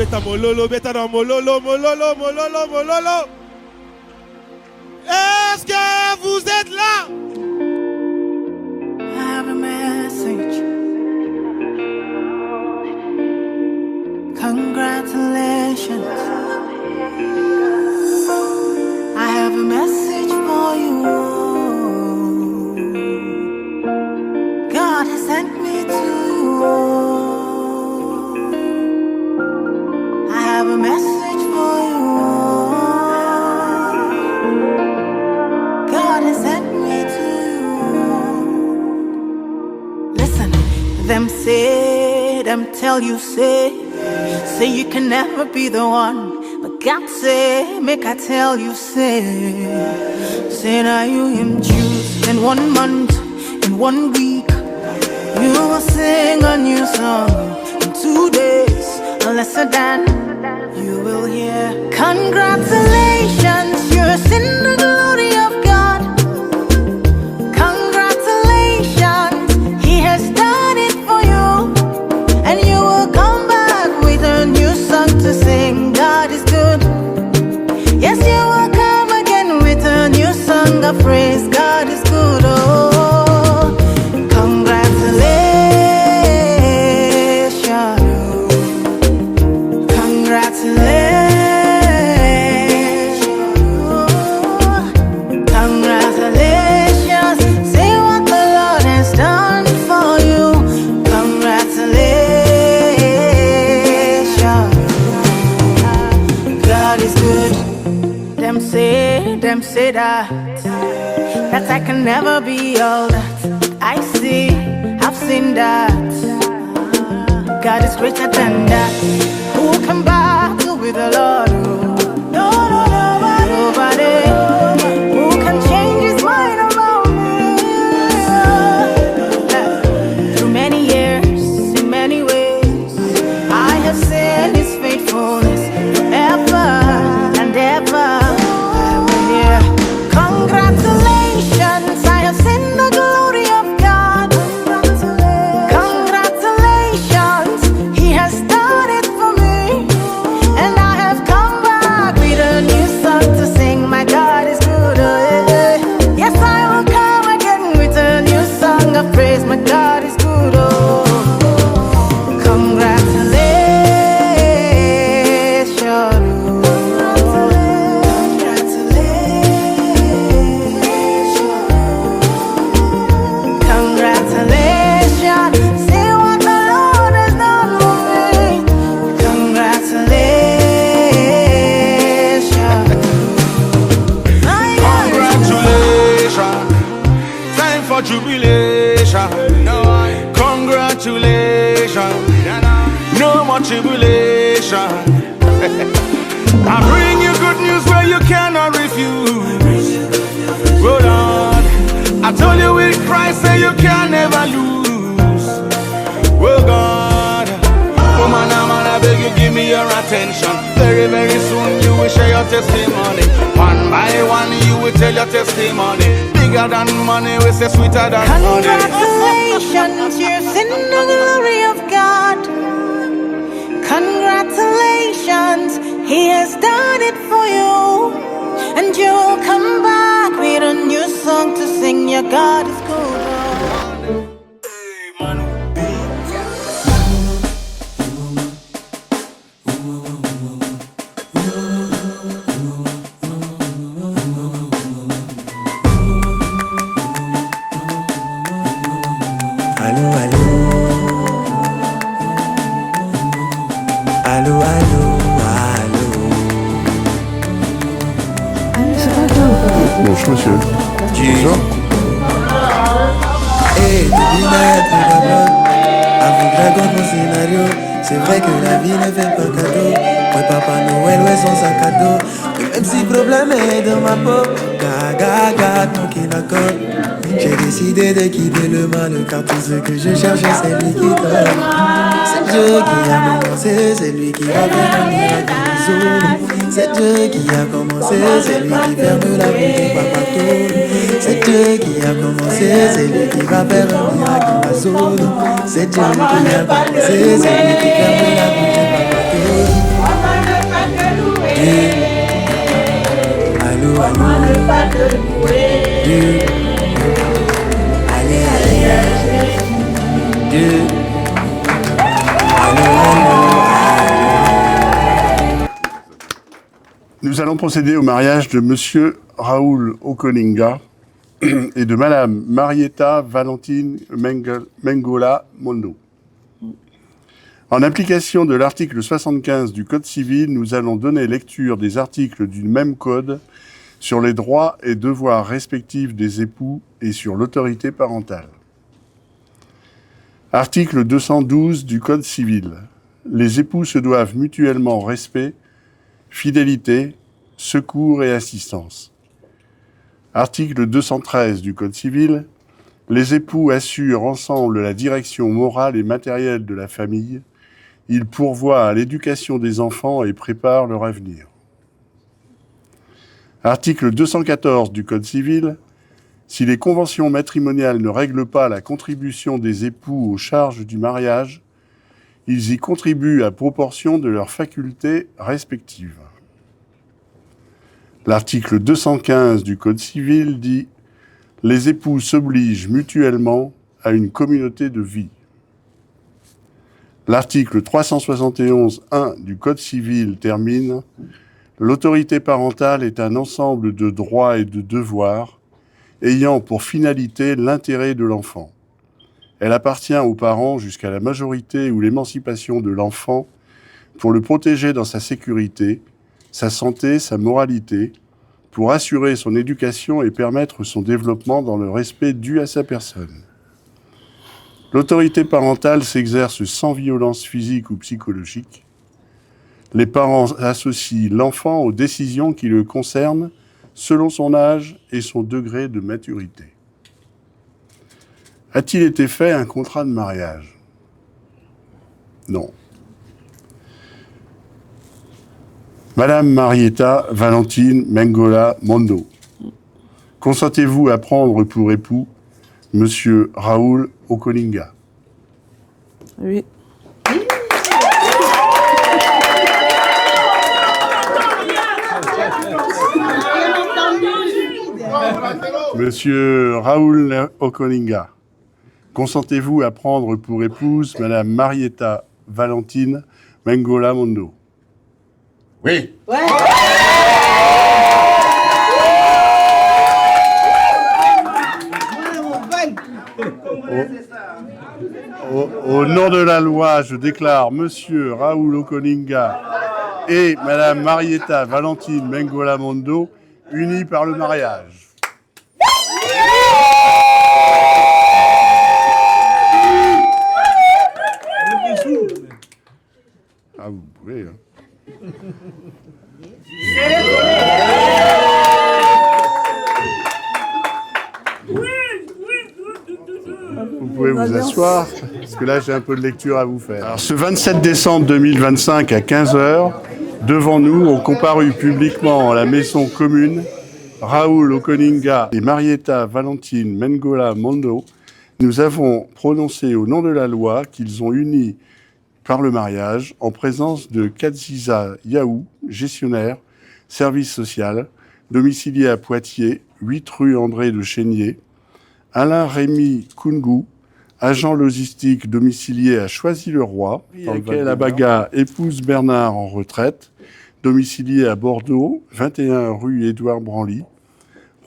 Beta mololo, beta dans mololo, mololo, mololo, mololo. Est-ce que vous êtes là? I have a message. Congratulations. I have a message for you. God has sent me to you. I have a message for you. God has sent me to you. Listen, them say, them tell you say you can never be the one. But God say, make I tell you say now you him choose in 1 month, in 1 week. You will sing a new song in 2 days, a lesser than you will hear. Congratulations, you're in the glory of God. Congratulations, He has done it for you, and you will come back with a new song to sing. God is good. Yes, you will come again with a new song of praise. God is good. Oh, congratulations, congratulations, congratulations. Say what the Lord has done for you. Congratulations. God is good. Them say that I can never be all that I see. I've seen that God is greater than that. Who can battle with the Lord? No, no, nobody. Nobody. Who can change His mind around me? Through many years, in many ways, I have seen His faithfulness forever and ever. Congratulations, I have seen the glory of God. Congratulations, He has done it for me, and I have come back with a new song to sing. My God is good. Yes, I will come again with a new song of praise. My God is good. Oh, congratulations. Jubilation, congratulations, no more tribulation. I bring you good news where you cannot refuse. Oh Lord, I told you with Christ that you can never lose. Oh God, woman, I beg you give me your attention. Very, very soon you will share your testimony. One by one you will tell your testimony. Bigger than money, we say sweeter than honey. Congratulations, you're in the glory of God. Congratulations, He has done it for you, and you'll come back with a new song to sing. Your God is good. Bonjour monsieur. Bonjour. Hey, avoue que raconte mon scénario. C'est vrai que la vie ne fait pas cadeau. Ouais, Papa Noël, ouais, son sac à dos. Et même si le problème est dans ma peau, gaga, mon qui d'accord. J'ai décidé de quitter le mal, car tout ce que je cherchais, c'est lui qui donne. C'est Dieu qui a commencé, c'est lui qui va faire un miracle dans les zones. C'est Dieu qui a commencé, c'est lui qui ferme la bouche du papato. C'est Dieu qui a commencé, c'est lui qui va faire un miracle dans la zone. C'est Dieu qui a commencé, c'est lui qui ferme la bouche du papato. Nous allons procéder au mariage de Monsieur Raoul Okoninga et de Madame Marietta Valentine Mengola Mondo. En application de l'article 75 du Code civil, nous allons donner lecture des articles du même code sur les droits et devoirs respectifs des époux et sur l'autorité parentale. Article 212 du Code civil. Les époux se doivent mutuellement respect, fidélité, secours et assistance. Article 213 du Code civil. Les époux assurent ensemble la direction morale et matérielle de la famille. Ils pourvoient à l'éducation des enfants et préparent leur avenir. Article 214 du Code civil. Si les conventions matrimoniales ne règlent pas la contribution des époux aux charges du mariage, ils y contribuent à proportion de leurs facultés respectives. L'article 215 du Code civil dit « Les époux s'obligent mutuellement à une communauté de vie ». L'article 371.1 du Code civil termine « L'autorité parentale est un ensemble de droits et de devoirs ayant pour finalité l'intérêt de l'enfant. Elle appartient aux parents jusqu'à la majorité ou l'émancipation de l'enfant pour le protéger dans sa sécurité, sa santé, sa moralité, pour assurer son éducation et permettre son développement dans le respect dû à sa personne. L'autorité parentale s'exerce sans violence physique ou psychologique. Les parents associent l'enfant aux décisions qui le concernent selon son âge et son degré de maturité. A-t-il été fait un contrat de mariage? Non. Madame Marietta Valentine Mengola Mondo, consentez-vous à prendre pour époux Monsieur Raoul Okoninga? Oui. Monsieur Raoul Okoninga, consentez-vous à prendre pour épouse Madame Marietta Valentine Mengola Mondo? Oui. Ouais. Au nom de la loi, je déclare Monsieur Raoul Okoninga et Madame Marietta Valentine Mengola Mondo unis par le mariage. Ah, vous pouvez, hein. Vous pouvez vous asseoir, parce que là, j'ai un peu de lecture à vous faire. Alors, ce 27 décembre 2025 à 15h, devant nous, ont comparu publiquement à la maison commune Raoul Okoninga et Marietta Valentine Mengola Mondo. Nous avons prononcé au nom de la loi qu'ils ont unis par le mariage en présence de Kadziza Yaou, gestionnaire, service social, domicilié à Poitiers, 8 rue André de Chénier, Alain Rémy Koungou, agent logistique domicilié à Choisy-le-Roi, Michael Abaga, épouse Bernard en retraite, domicilié à Bordeaux, 21 rue Édouard Branly,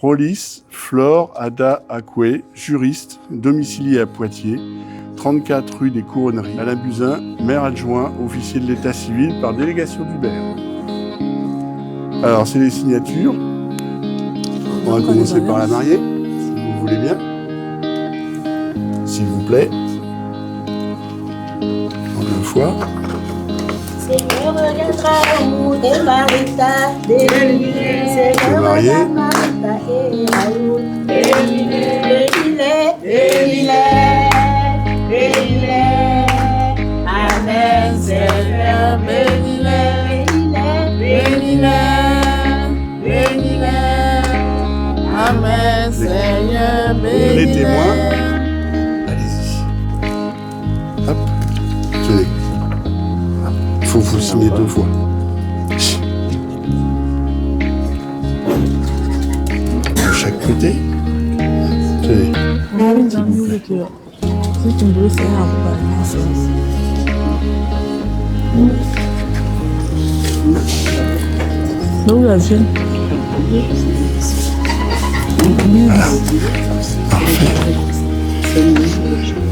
Rolis, Flore Ada Akoué, juriste, domicilié à Poitiers, 34 rue des Couronneries, Alain Buzyn, maire adjoint, officier de l'état civil par délégation d'Hubert. Alors, c'est les signatures. On va commencer par la mariée, si vous voulez bien. S'il vous plaît. Encore une fois. Le marié. Amen, Seigneur, bénis-les, bénis-les, Amen, Seigneur, bénis-les. Les témoins. Allez-y. Hop. Tenez. Il faut vous signer 2 fois. De chaque côté. Tenez. Si tu veux, c'est un peu. Où la vienne? Parfait.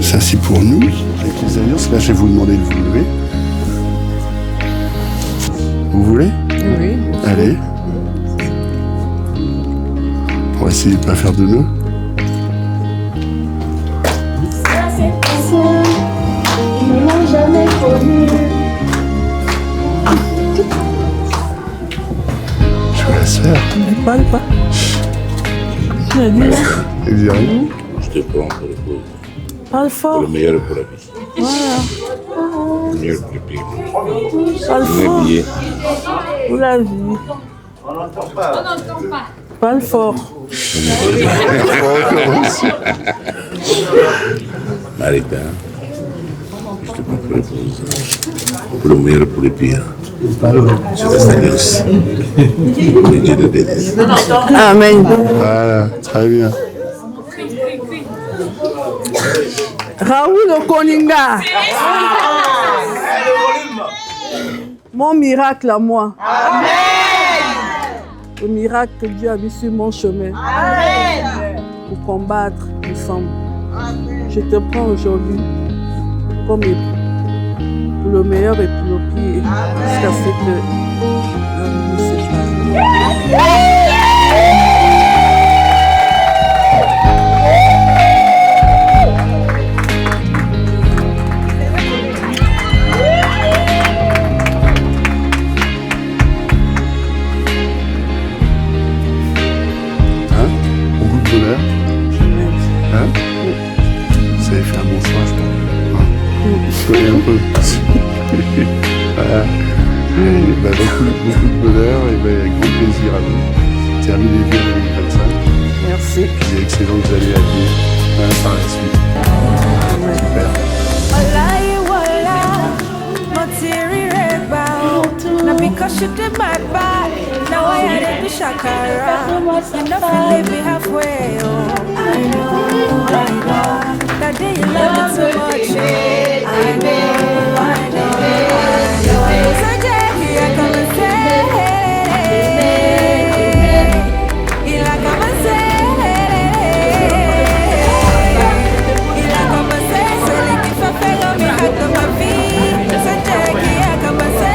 Ça, c'est pour nous, avec les alliances. Là, je vais vous demander de vous lever. Vous voulez? Oui. Allez. On va essayer de ne pas faire de nœuds. Je vais la faire. Ne parle pas. Tu as dit là? Et vous y arrivez? Je te prends pour le coup. Parle Pour fort. le meilleur pour la vie. Voilà. Le meilleur pour le pays. Parle On est fort. habillé. Où la vie? Parle fort. Marita, je te prends pour l'épouse. Pour le meilleur pour le pire. Je reste à Dios. Le Dieu de délice. Amen. Voilà, très bien. Raoul Okoninga. Mon miracle à moi. Amen. Le miracle que Dieu a mis sur mon chemin. Amen. Pour combattre ensemble. Je te prends aujourd'hui comme époux. Pour le meilleur et pour le pire. Jusqu'à ce que la vie nous sépare. Beaucoup de bonheur. Hein? Vous avez fait un bon choix, je pense. Soyez un peu. Voilà. Et, beaucoup de bonheur et avec grand plaisir à vous. Terminez bien 2025. Merci. Puis excellentes années à venir par la suite. Super. Now because you did my bad, now I had to shakara. You never leave me halfway. Oh, I know. That day you love me too much. I know. So Jackie, I come and say, you like I'm a say. You like I'm a say, so like if I fell on me, I come and be. So Jackie, I come and say.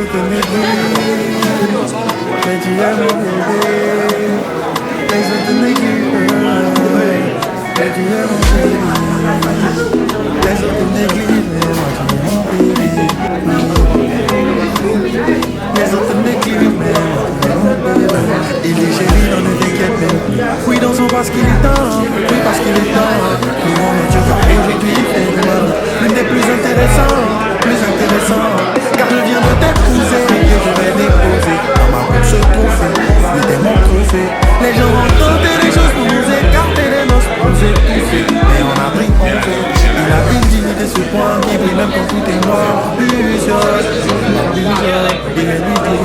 autres négligent, mais tu es mon bébé. Les autres négligent, mais tu es mon bébé. Les autres négligent, mais moi tu es mon bébé. Les autres négligent, mais moi tu es mon bébé. Il dit chérie, non ne t'inquiète même. Oui dansons parce qu'il est temps, oui parce qu'il est temps. Nous on est Dieu car aujourd'hui il fait de moi l'une des plus intéressantes, car je viens de t'épouser et je vais déposer dans ma bouche ce trophée, oui t'es mon trophée. Les gens vont tenter des choses pour nous écarter des noces, pour nous étouffer, mais on a pris on fait. Il a une dignité ce point qui brille même quand tout est noir. Luciole, il est midi.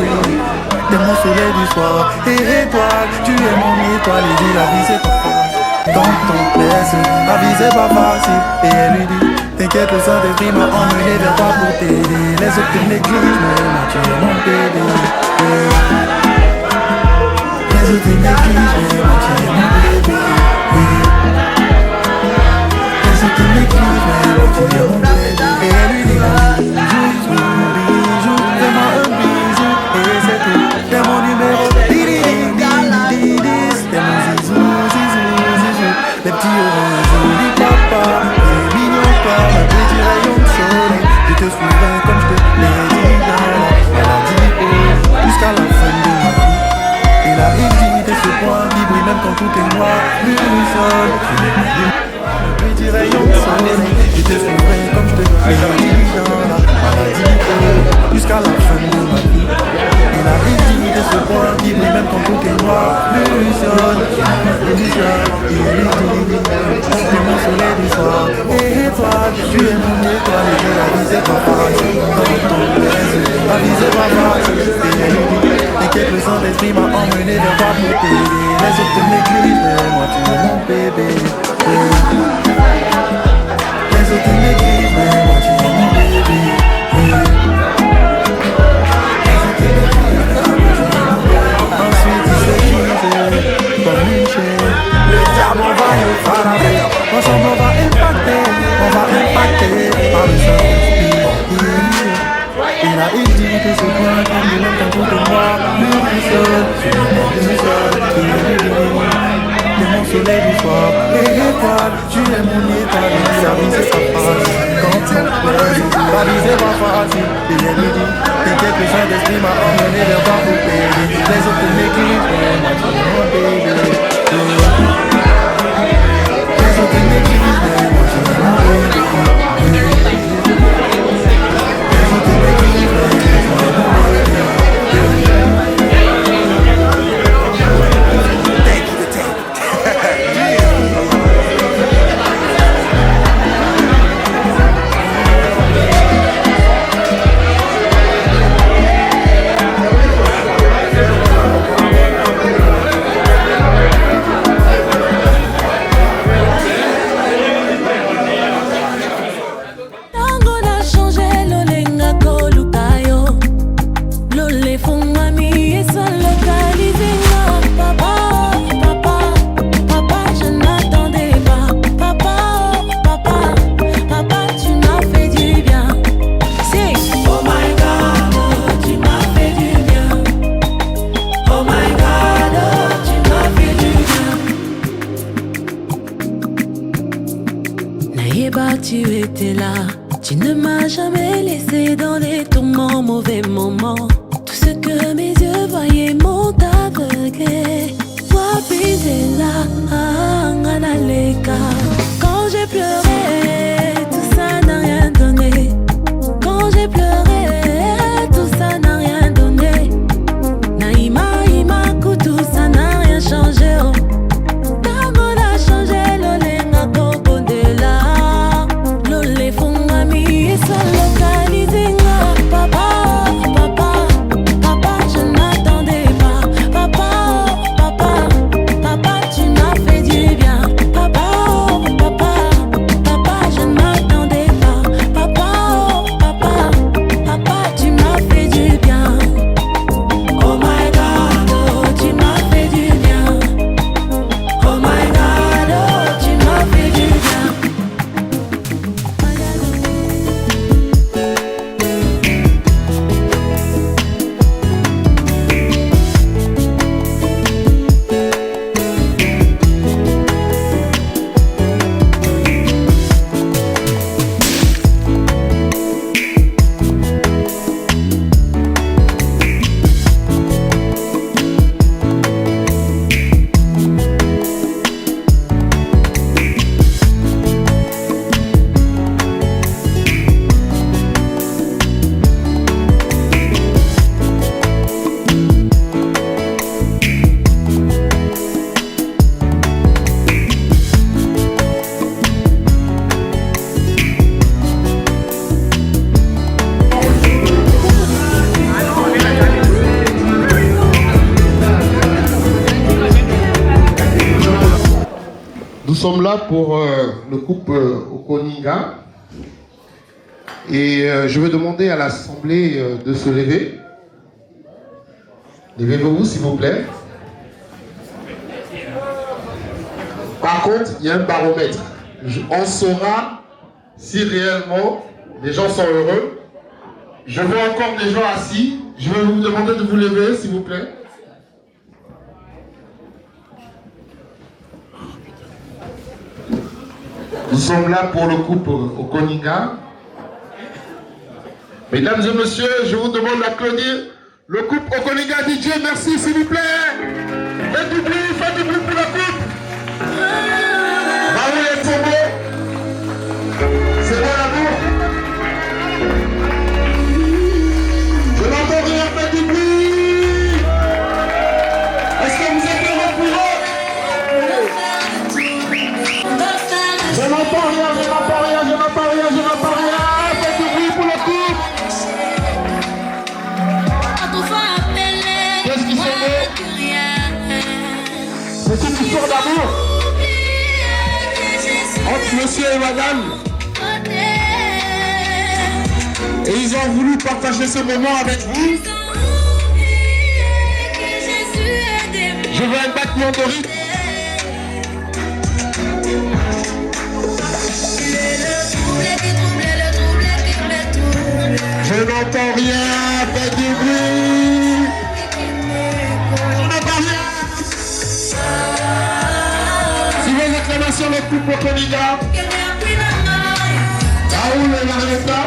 T'es mon soleil du soir et étoile, tu es mon étoile. Il dit la vie c'est pas facile, quand on blesse, la vie c'est pas facile. Et elle lui dit, t'inquiète le Saint-Esprit m'a emmené vers toi pour t'aider. Les autres te négligent, mais moi tu es mon bébé. Les autres te négligent, mais moi tu es mon bébé. Les autres te négligent, mais moi tu es mon bébé. Et elle lui dit, bijou, fais-moi un bisou. Et c'est tout, t'es mon numéro. T'es mon zizou, zizou, zizou. Les petits oreilles, joli papa. Les mignons pas, un petit rayon de soleil. Je te suivrai comme je te l'ai dit dans la maladie. Jusqu'à la fin de ma vie. Il a évité ce point qui brille même quand tout est noir. Luminosole, un petit rayon de soleil. Je te suivrai comme je te l'ai dit dans la maladie. Jusqu'à la fin de ma vie. Il a évité ce point qui brille même quand tout est noir. Luminosole, c'est mon soleil du soir. Et étoile, tu es mon étoile. Et la vie c'est pas facile, quand on blesse. La vie c'est pas facile. Et elle lui dit, t'inquiète le Saint-Esprit m'a emmené vers toi pour t'aider. Les autres te négligent, mais moi tu es mon bébé. Les autres te négligent, mais moi tu es mon bébé. Ensuite il s'est quitté comme une chaîne. Le diable on va le frapper. Ensemble on va impacter par le Saint-Esprit. Il a évité ce point qui me lève dans tout de moi. Luminosole, t'es mon soleil du soir. Et étoile, tu es mon étoile. La vie c'est pas facile, quand on plaise. La vie c'est pas facile. Et elle lui dit, t'inquiète le Saint-Esprit m'a emmené vers toi pour t'aider. Les autres négligent, mais moi tu es mon bébé. Les autres négligent, mais moi tu es mon bébé. Les autres négligent, mais moi tu es mon bébé. Tu étais là, tu ne m'as jamais laissé dans les tourments, mauvais moments. Tout ce que mes yeux voyaient m'ont aveuglé. Toi, puis t'es là, quand j'ai pleuré, tout ça n'a rien donné. Quand j'ai pleuré, tout ça n'a rien donné. Naïma, tout ça n'a rien changé. Oh. Tango n'a changé, l'olenga kokondela. L'olé fungami et ça localisé. Papa, je n'attendais pas. Papa, Nous sommes là pour le couple Okoninga. Et je veux demander à l'Assemblée de se lever. Levez-vous, s'il vous plaît. Par contre, il y a un baromètre. On saura si réellement les gens sont heureux. Je vois encore des gens assis. Je vais vous demander de vous lever, s'il vous plaît. Nous sommes là pour le couple Okoninga. Mesdames et messieurs, je vous demande d'applaudir le couple Okoninga DJ. Merci, s'il vous plaît. Faites du bruit pour le couple. Bravo les tombés. C'est bon l'amour. Je n'entends rien, faites du bruit. Est-ce que vous êtes heureux pour eux? Je n'entends rien, je n'entends rien, je n'entends rien, je n'entends rien. Faites du bruit pour le couple. Qu'est-ce qu'ils sont beaux? C'est une histoire d'amour entre monsieur et madame. Et ils ont voulu partager ce moment avec vous. Je veux un battement de rythme. Je n'entends rien, faites du bruit. Je n'entends rien. Si vos acclamations le couple Okoninga, Raoul et Marietta,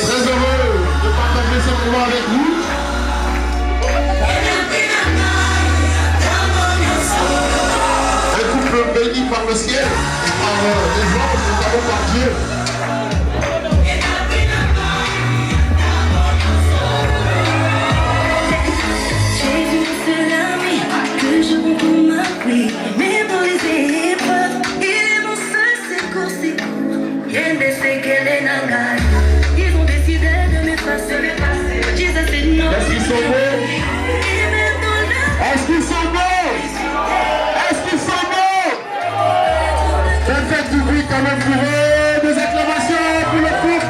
très heureux de partager ce moment avec vous. Un couple béni par le ciel, par les anges, notamment par Dieu. Mais pour les épreuves, il est mon seul secours. Ils ont décidé de m'effacer. Jesus said no. Est-ce qu'ils sont beaux? Est-ce qu'ils sont beaux? Est-ce qu'ils sont beaux? Faites du bruit quand même pour eux. Des acclamations pour le couple.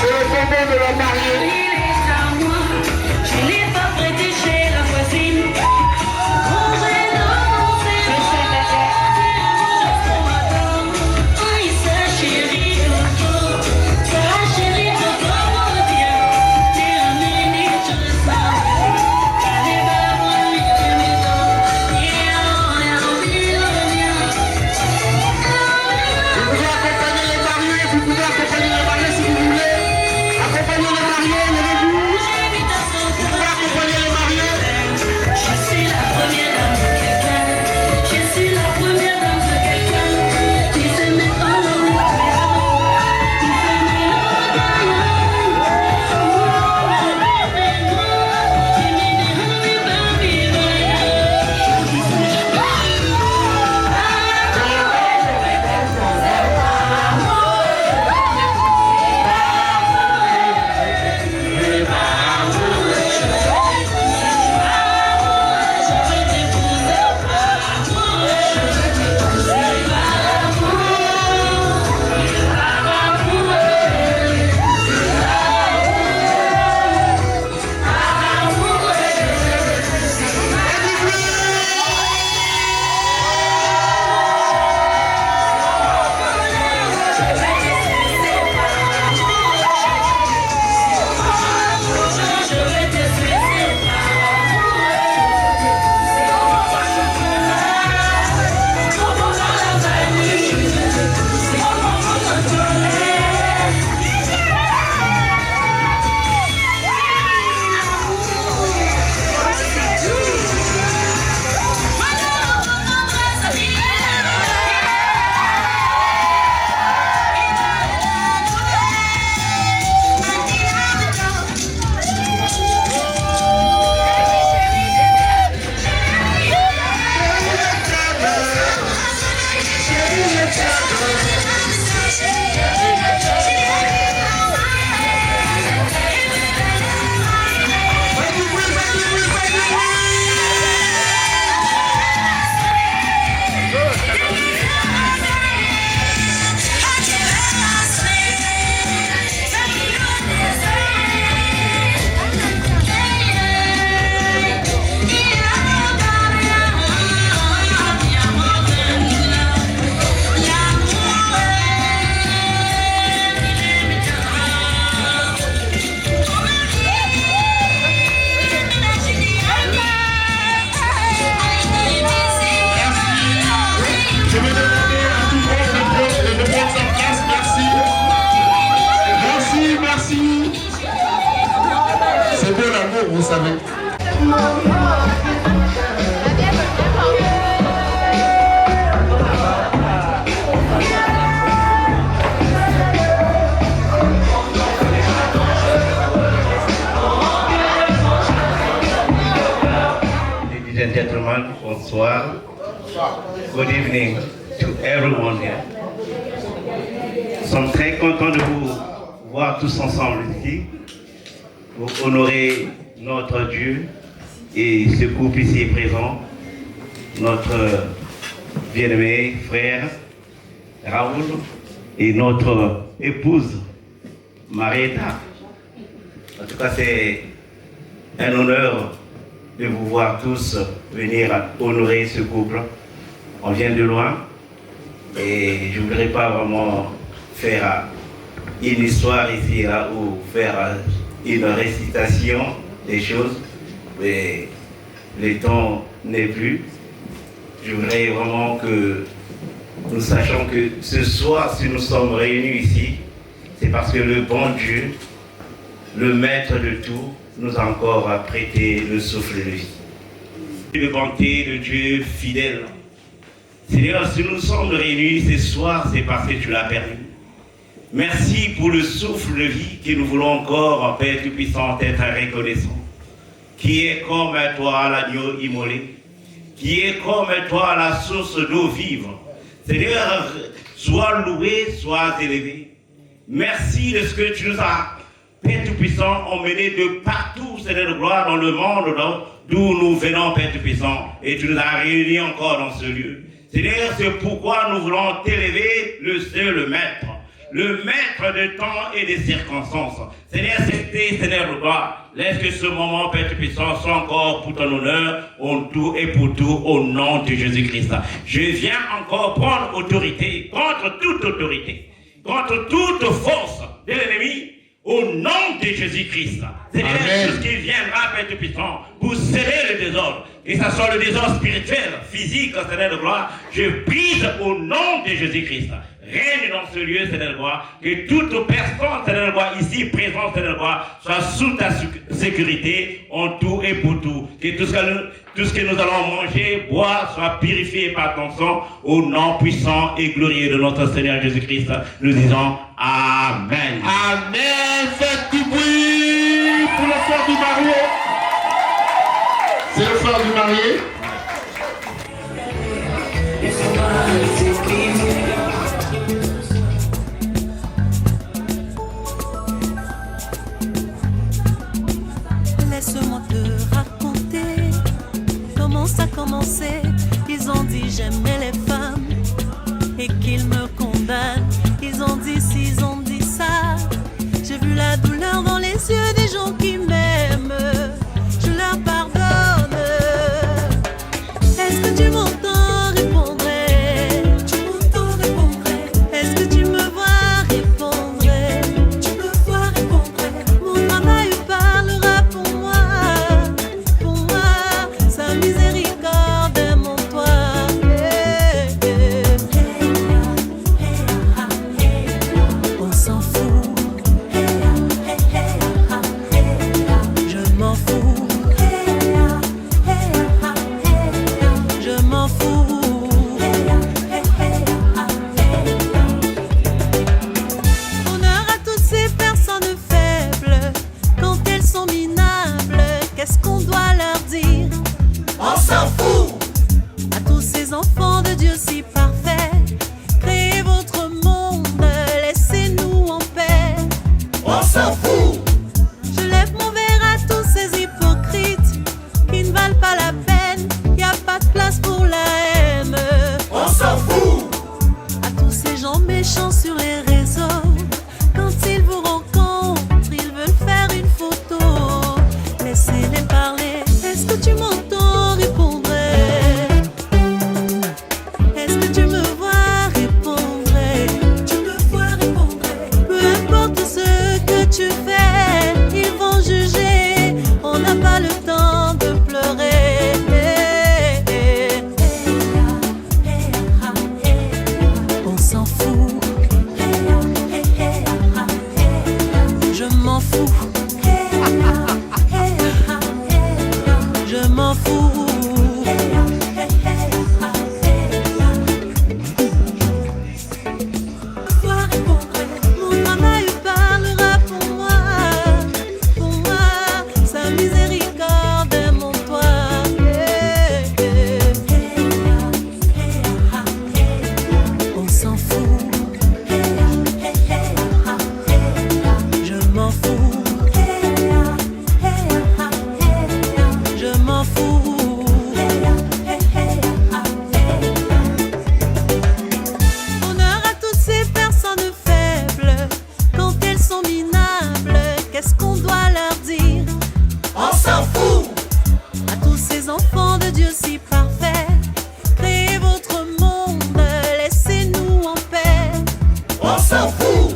C'est le bonbon de la mariée. Il est à moi, je l'ai pas prêté chez la voisine. Quand j'ai dansé, oui, sa chérie Coco, mon Dieu, t'es un mini-tu le sais. Allez, bah, Vous pouvez accompagner les mariés si vous voulez. Accompagner les mariés, Ladies and gentlemen, bonsoir. Good evening to everyone here. Nous sommes très contents de vous voir tous ensemble ici pour honorer notre Dieu et ce couple ici présent, notre bien-aimé frère Raoul et notre épouse Marietta. En tout cas, c'est un honneur de vous voir tous venir honorer ce couple. On vient de loin et je ne voudrais pas vraiment faire une histoire ici là, ou faire une récitation des choses, mais le temps n'est plus. Je voudrais vraiment que nous sachions que ce soir, si nous sommes réunis ici, c'est parce que le bon Dieu, le maître de tout, nous a encore prêté le souffle de vie. Le bonté de Dieu fidèle. Seigneur, si nous sommes réunis ce soir, c'est parce que tu l'as permis. Merci pour le souffle de vie que nous voulons encore, Père Tout-Puissant, être reconnaissant. Qui est comme toi l'agneau immolé, qui est comme toi la source d'eau vive. Seigneur, sois loué, sois élevé. Merci de ce que tu nous as, Père Tout-Puissant, emmené de partout, Seigneur de gloire, dans le monde d'où nous venons, Père Tout-Puissant, et tu nous as réunis encore dans ce lieu. Seigneur, c'est pourquoi nous voulons t'élever, le seul maître de temps et des circonstances. Seigneur, c'était, Seigneur de gloire, laisse que ce moment, Père Tout-Puissant, soit encore pour ton honneur, en tout et pour tout, au nom de Jésus-Christ. Je viens encore prendre autorité, contre toute force de l'ennemi, au nom de Jésus-Christ. Seigneur, tout ce qui viendra, Père Tout-Puissant, pour sceller le désordre, que ce soit le désordre spirituel, physique, Seigneur de gloire, je brise au nom de Jésus-Christ. Règne dans ce lieu, Seigneur de gloire, que toute personne, Seigneur de gloire, ici présente, Seigneur de gloire, soit sous ta sécurité, en tout et pour tout. Que tout ce que nous allons manger, boire, soit purifié par ton sang, au nom puissant et glorieux de notre Seigneur Jésus-Christ. Nous disons Amen. Amen. Faites du bruit pour le frère du marié. C'est le frère du marié. Laisse-moi te raconter comment ça a commencé. Ils ont dit j'aimais les femmes et qu'ils me condamnent. Ils ont dit ci, ils ont dit ça. J'ai vu la douleur dans les yeux des gens qui m'aiment. Je leur pardonne. Est-ce que tu m'entends répondre? Tu m'entends répondre. Est-ce que tu me vois répondre? Tu me vois répondre. Mon travail parlera pour moi. Pour moi, sa miséricorde est mon toit. On s'en fout. Je m'en fous. Je m'en fous. Honneur à toutes ces personnes faibles, quand elles sont minables, qu'est-ce qu'on doit leur dire? On s'en fout. À tous ces enfants de Dieu si parfaits, créez votre monde, laissez-nous en paix. On s'en fout. Je lève mon verre à tous ces hypocrites qui ne valent pas la peine, y a pas de place pour la haine. On s'en fout. À tous ces gens méchants sur les réseaux, quand ils vous rencontrent, ils veulent faire une photo. Laissez-les parler. Est-ce que tu m'entends répondre? Est-ce que tu me vois répondre? Tu me vois répondre. Peu importe ce que tu fais, ils vont juger. On n'a pas le temps de pleurer. On s'en fout. s'en fout.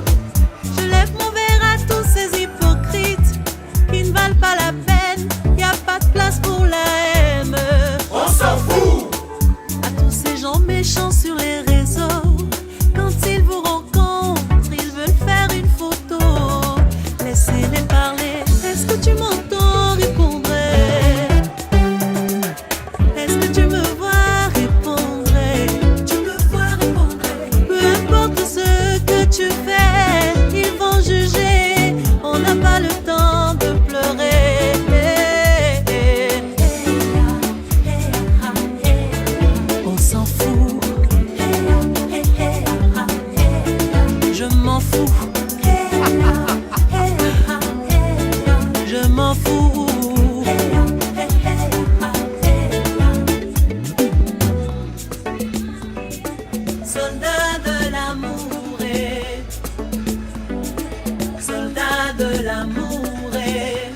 Je lève mon verre à tous ces hypocrites qui ne valent pas la peine. Y a pas de place pour la haine. On s'en fout. À tous ces gens méchants sur les réseaux, quand ils vous rencontrent, ils veulent faire une photo. Laissez-les parler. Est-ce que tu m'entends? Répondrai. Est-ce que tu me vois? Répondrai. Tu me vois? Répondrai. Peu importe ce que tu fais, ils vont juger. On n'a pas le temps de pleurer. On s'en fout. Je m'en fous. Je m'en fous. Soldat de l'amour et soldat de l'amour et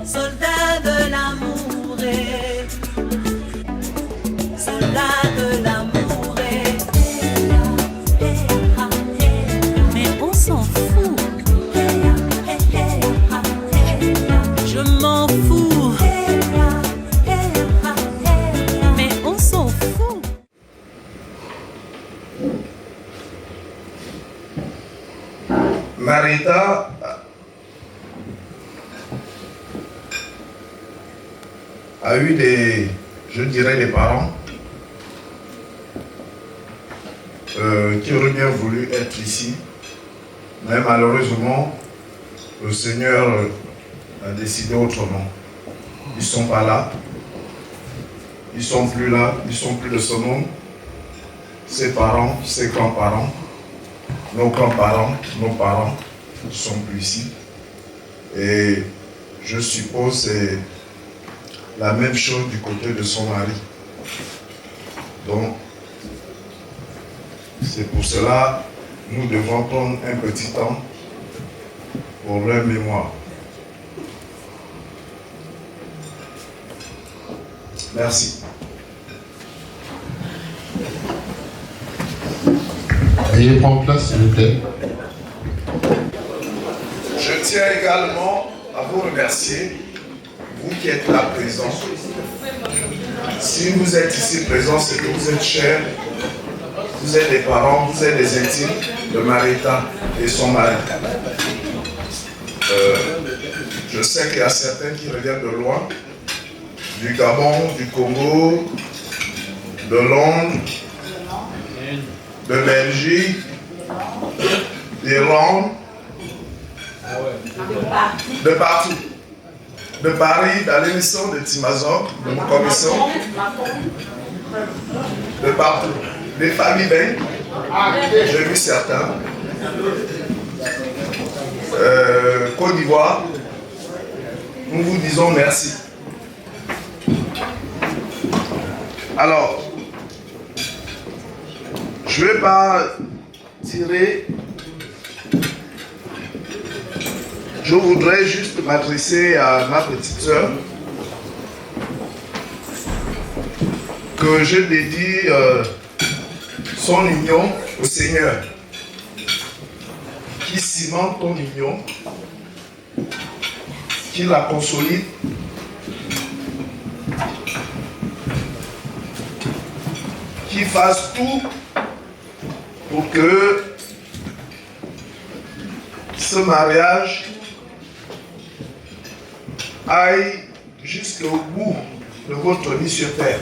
soldat de l'amour et soldat de l'amour et mais on s'en fout. Je m'en fous. Mais on s'en fout. Marita a eu je dirais, des parents qui auraient bien voulu être ici, mais malheureusement, le Seigneur a décidé autrement. Ils ne sont pas là, ils ne sont plus là, ils ne sont plus de ce monde. Ses parents, ses grands-parents, nos grands-parents, nos parents ne sont plus ici. Et je suppose que c'est la même chose du côté de son mari. Donc, c'est pour cela que nous devons prendre un petit temps pour leur mémoire. Merci. Veuillez prendre place, s'il vous plaît. Je tiens également à vous remercier, vous qui êtes là présents. Si vous êtes ici présents, c'est que vous êtes chers, vous êtes des parents, vous êtes des intimes de Marita et son mari. Je sais qu'il y a certains qui reviennent de loin, du Gabon, du Congo, de Londres, de Belgique, d'Irlande, de partout. De Paris, dans l'émission de Timazor, de mon commission, de partout. Des familles bien, j'ai vu certains. Côte d'Ivoire, nous vous disons merci. Alors, je ne vais pas tirer. Je voudrais juste m'adresser à ma petite sœur que je dédie son union au Seigneur, qui cimente ton union, qui la consolide, qui fasse tout pour que ce mariage aille jusqu'au bout de votre vie sur terre,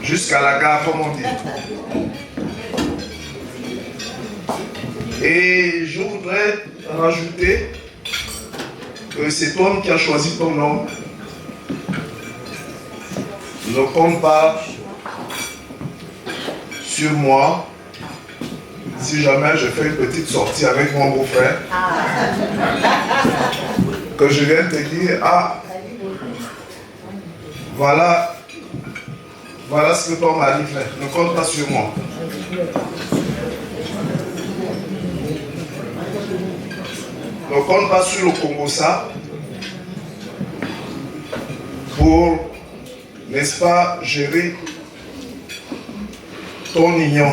jusqu'à la gare, comme on dit. Et je voudrais rajouter que cet homme qui a choisi ton nom ne compte pas sur moi si jamais je fais une petite sortie avec mon beau-frère. Que je viens te dire, ah, voilà ce que ton mari fait. Ne compte pas sur moi. Ne compte pas sur le Congo-Ça pour, n'est-ce pas, gérer ton union.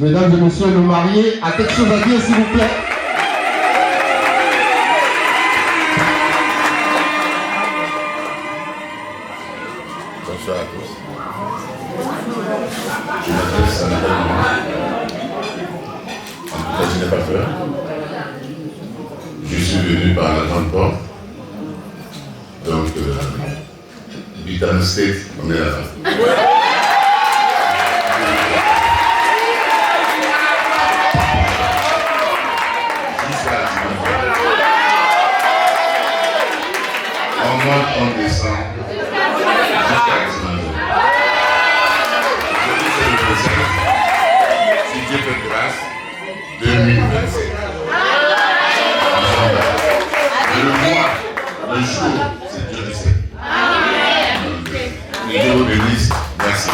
Mesdames et messieurs, le marié a quelque chose à dire, s'il vous plaît. Bonsoir à tous. Je m'adresse à madame. En tout cas, je n'ai pas peur. Je suis venu par la grande porte. Donc, Bitan State, on est là-bas. On monte, on descend. Si Dieu fait grâce, 2027. Le mois, le jour, c'est Dieu le sait. Et Dieu vous bénisse. Merci.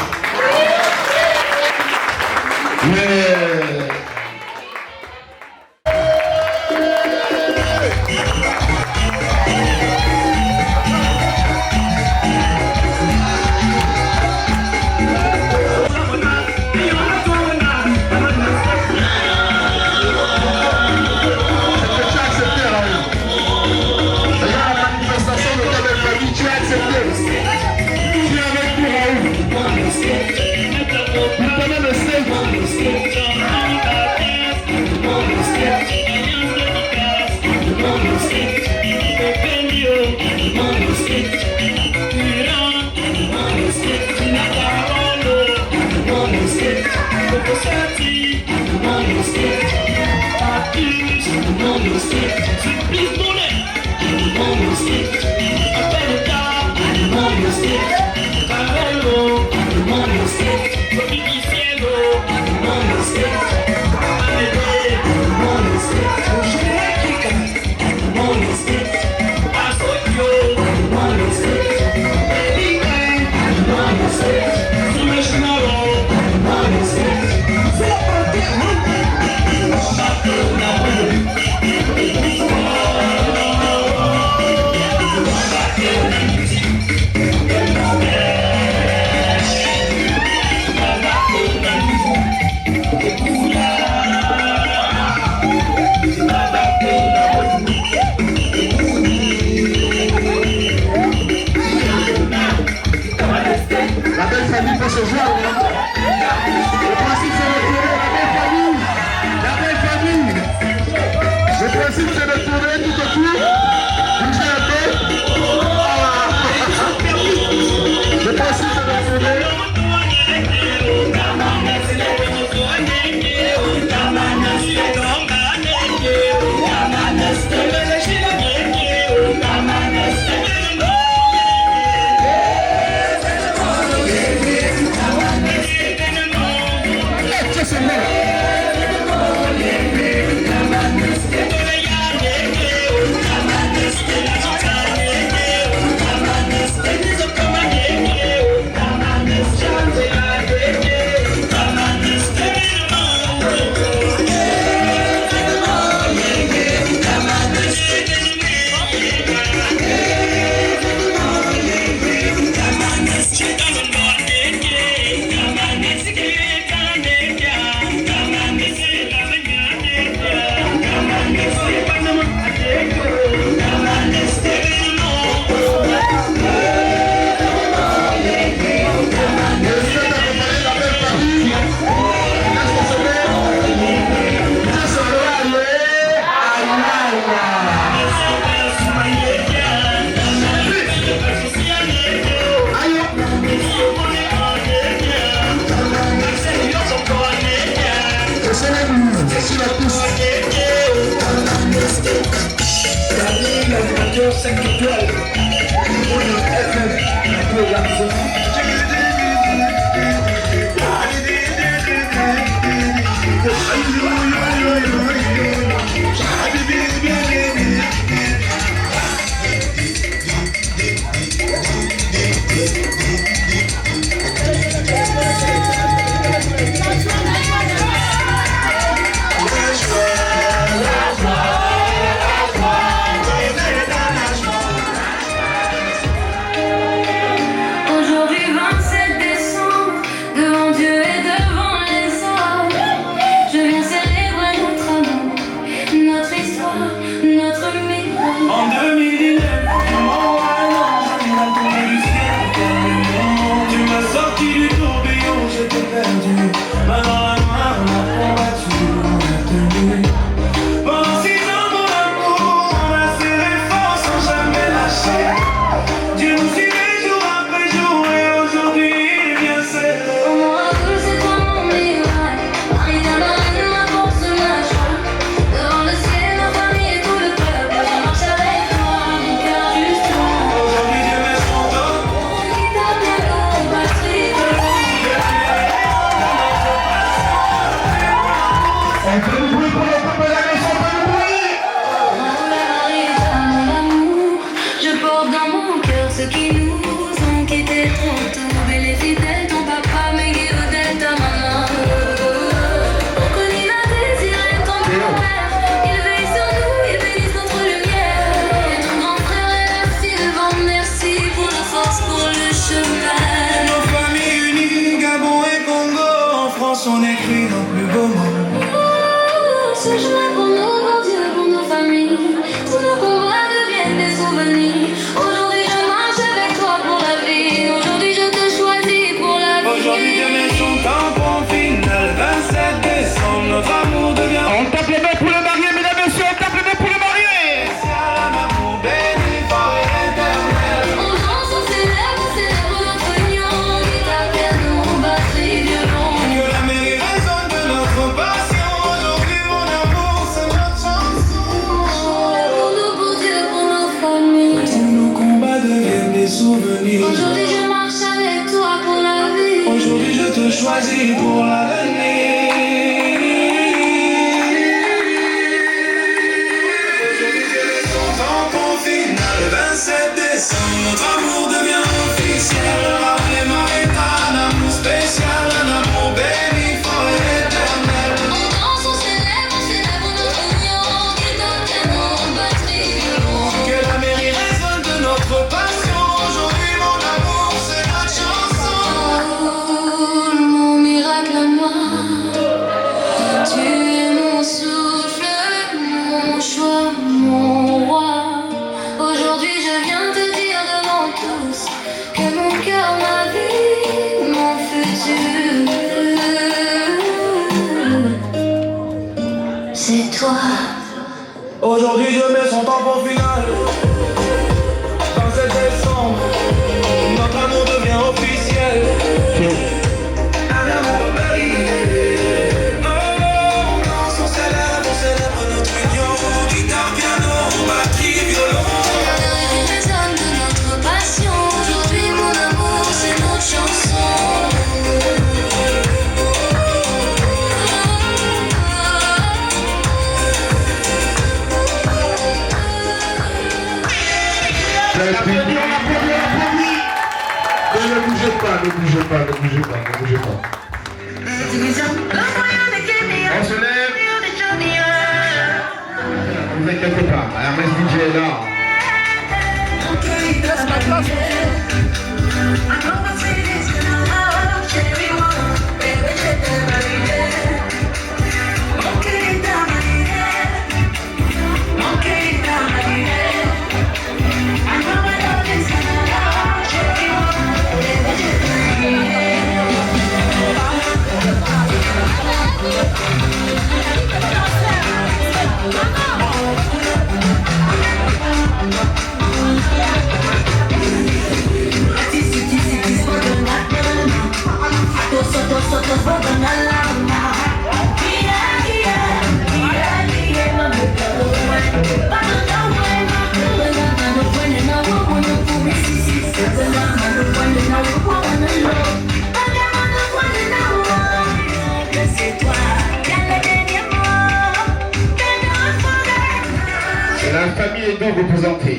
sont écrits dans plus beau monde. Ce chemin pour nous, pour Dieu, pour nos familles. Tous nos combats deviennent des souvenirs. Aujourd'hui je marche avec toi pour la vie. Aujourd'hui je te choisis pour la vie. Aujourd'hui demain son tampon final. 27 décembre, notre amour devient. On tape les mains pour le marié, mesdames et messieurs, on tape les mains pour le marié. Un amour béni, fort et éternel. On danse, on célèbre notre union. Guitare, piano, batterie, violon. Que la mairie résonne de notre passion. Aujourd'hui mon amour c'est notre chanson. Pour nous, pour Dieu, pour nos familles. Tous nos combats deviennent des souvenirs. Aujourd'hui je marche avec toi pour la vie. Aujourd'hui je te choisis pour l'avenir. Tampon final, 27 décembre, notre amour devient officiel. Ave Maria, un amour spécial, un amour béni, fort et éternel. On danse, on célèbre notre union. Guitare, piano, batterie, violon. Que la mairie résonne de notre passion. Aujourd'hui mon amour c'est notre chanson. Oh, mon miracle à moi. Tu es mon souffle, mon choix, mon roi. Aujourd'hui je viens te dire devant tous que mon cœur, ma vie, mon futur, c'est toi. Aujourd'hui je mets son tampon final. 27 décembre, notre amour devient officiel. Un amour béni. Oh, on danse, on célèbre notre union. Guitare, piano, batterie, violon. La mairie résonne de notre passion. Aujourd'hui mon amour c'est notre chanson. Ne bougez pas, ne bougez pas, ne bougez pas, ne bougez pas. On se lève. Ne vous inquiétez pas, Hermès DJ est là. La famille est donc représentée.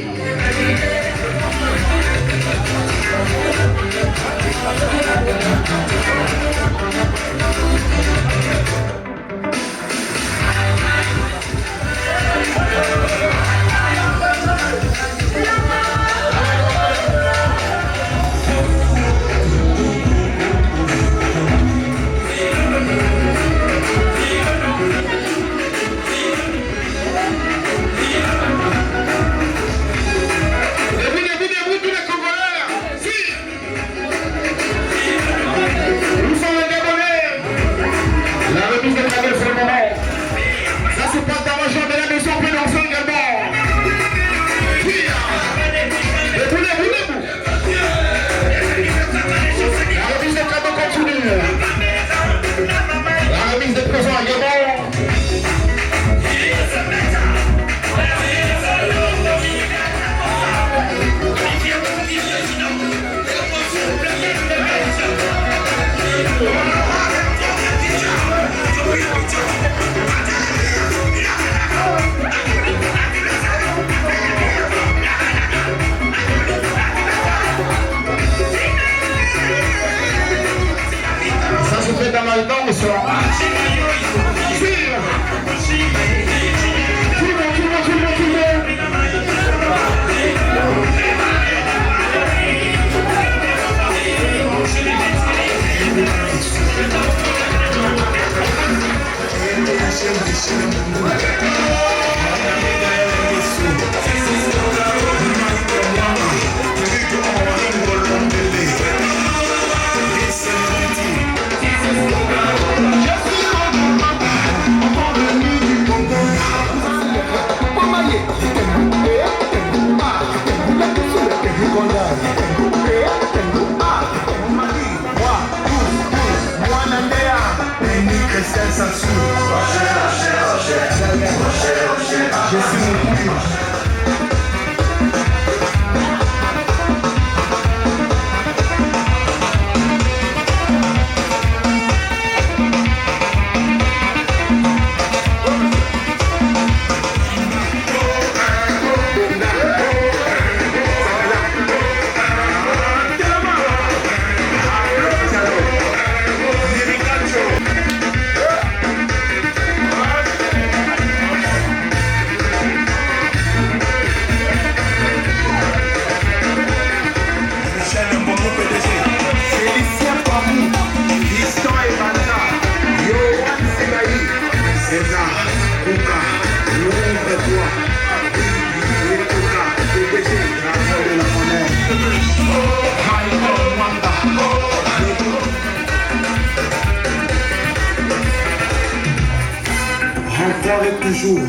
Encore et toujours,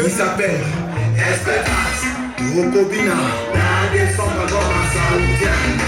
il s'appelle Esperance Rokobina. Nadie sombra goma saúde.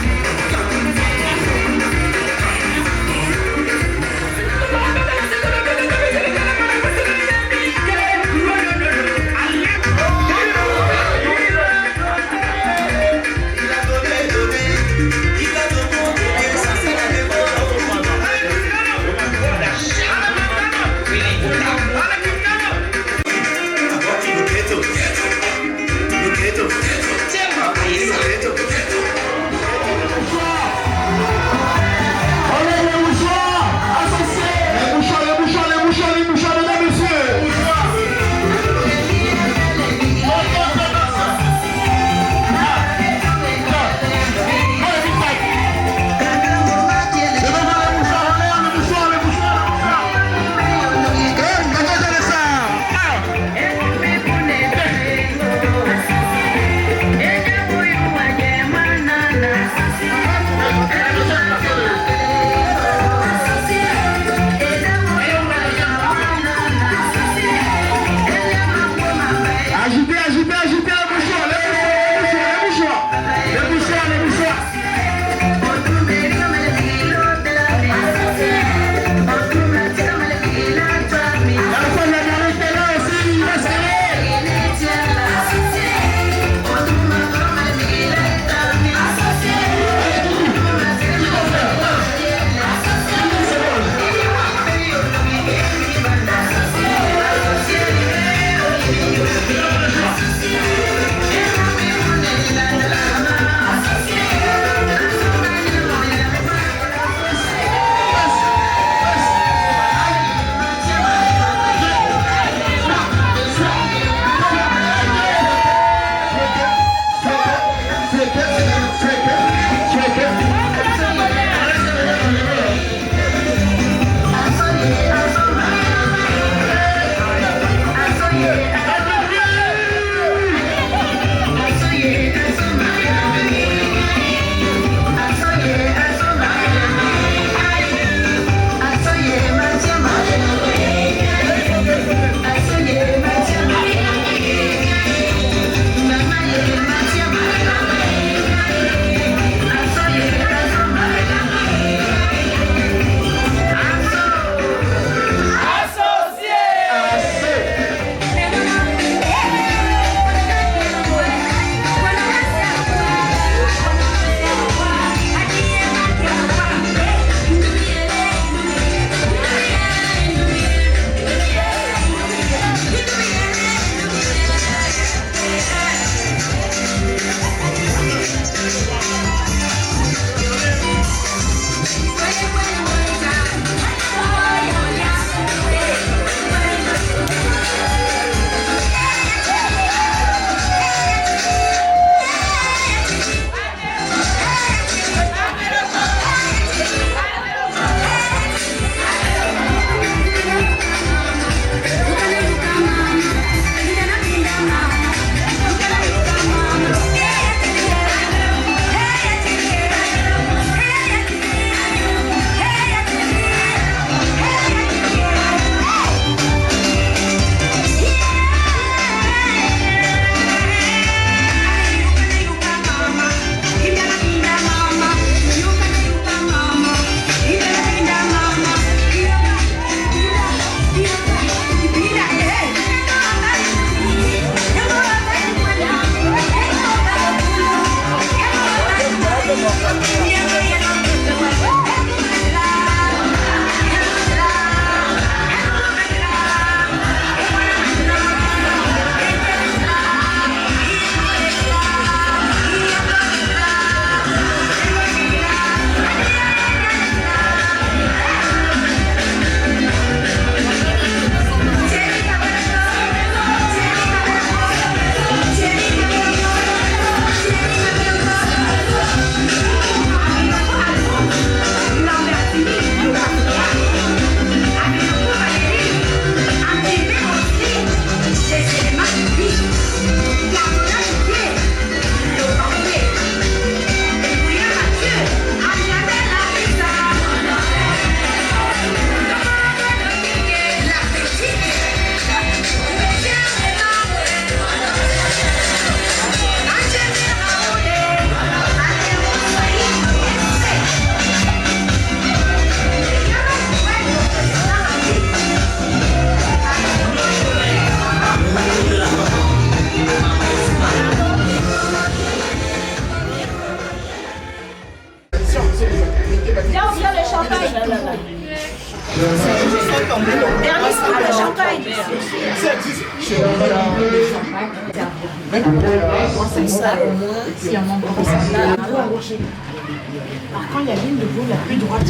Quand il y a ligne de vous la plus droite,